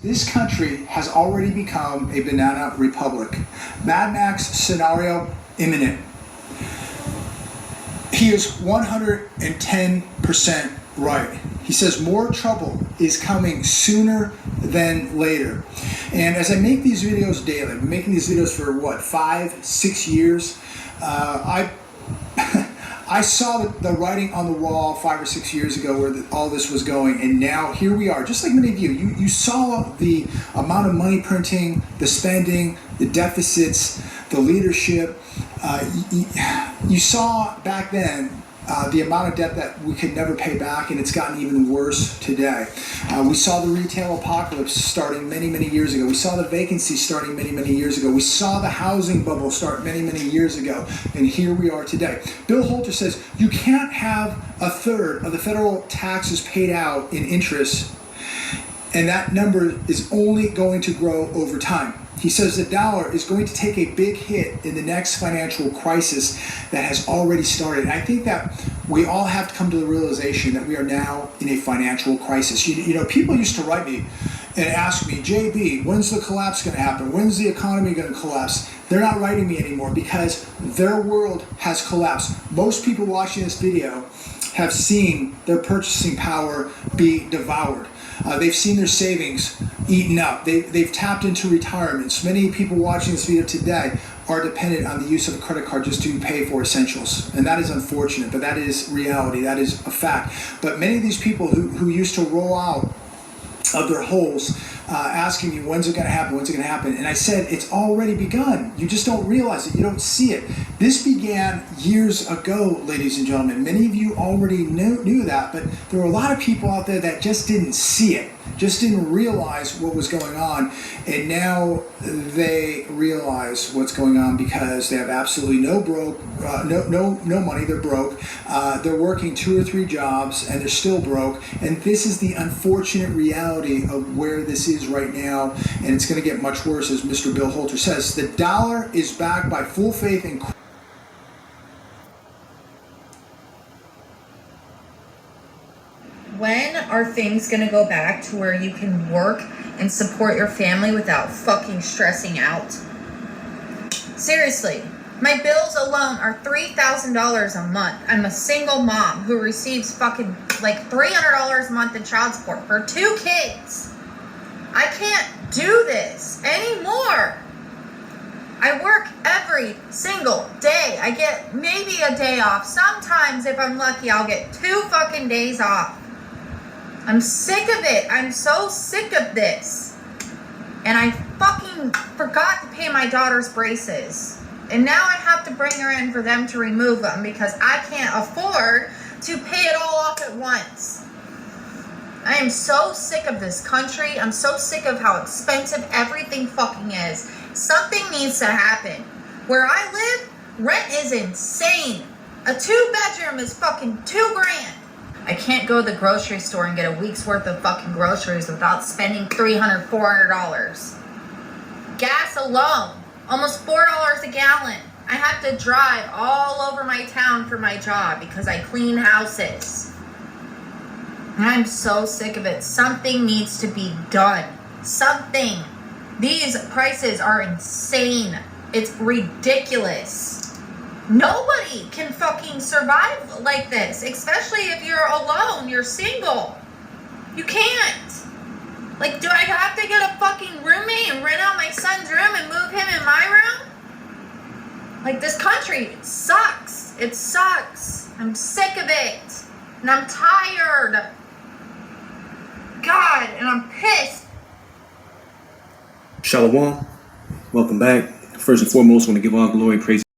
This country has already become a banana republic. Mad Max scenario imminent. He is 110% right. He says more trouble is coming sooner than later. And as I make these videos daily, I've been making these videos for what, 5-6 years? I saw the writing on the wall 5 or 6 years ago where all this was going, and now here we are. Just like many of you, you saw the amount of money printing, the spending, the deficits, the leadership. You saw back then the amount of debt that we could never pay back, and it's gotten even worse today. We saw the retail apocalypse starting many, many years ago. We saw the vacancy starting many, many years ago. We saw the housing bubble start many, many years ago, and here we are today. Bill Holter says you can't have a third of the federal taxes paid out in interest, and that number is only going to grow over time. He says the dollar is going to take a big hit in the next financial crisis that has already started. And I think that we all have to come to the realization that we are now in a financial crisis. You know, people used to write me and ask me, JB, when's the collapse going to happen? When's the economy going to collapse? They're not writing me anymore because their world has collapsed. Most people watching this video have seen their purchasing power be devoured. They've seen their savings eaten up. They've tapped into retirements. Many people watching this video today are dependent on the use of a credit card just to pay for essentials. And that is unfortunate, but that is reality. That is a fact. But many of these people who used to roll out of their holes asking me, when's it going to happen, when's it going to happen? And I said, it's already begun. You just don't realize it. You don't see it. This began years ago, ladies and gentlemen. Many of you already knew that, but there were a lot of people out there that just didn't see it, just didn't realize what was going on. And now they realize what's going on because they have absolutely no money. They're broke. They're working 2 or 3 jobs and they're still broke. And this is the unfortunate reality of where this is right now. And it's going to get much worse, as Mr. Bill Holter says. The dollar is backed by full faith in When are things going to go back to where you can work and support your family without fucking stressing out? Seriously, my bills alone are $3,000 a month. I'm a single mom who receives fucking like $300 a month in child support for 2 kids. I can't do this anymore. I work every single day. I get maybe a day off. Sometimes, if I'm lucky, I'll get 2 fucking days off. I'm sick of it. I'm so sick of this. And I fucking forgot to pay my daughter's braces. And now I have to bring her in for them to remove them because I can't afford to pay it all off at once. I am so sick of this country. I'm so sick of how expensive everything fucking is. Something needs to happen. Where I live, rent is insane. A 2-bedroom is fucking $2,000. I can't go to the grocery store and get a week's worth of fucking groceries without spending $300, $400. Gas alone, almost $4 a gallon. I have to drive all over my town for my job because I clean houses. And I'm so sick of it. Something needs to be done. Something. These prices are insane. It's ridiculous. Nobody can fucking survive like this, especially if you're alone, you're single. You can't. Like, do I have to get a fucking roommate and rent out my son's room and move him in my room? Like, this country sucks. It sucks. I'm sick of it. And I'm tired. God, and I'm pissed. Shalom. Welcome back. First and foremost, I want to give all glory and praise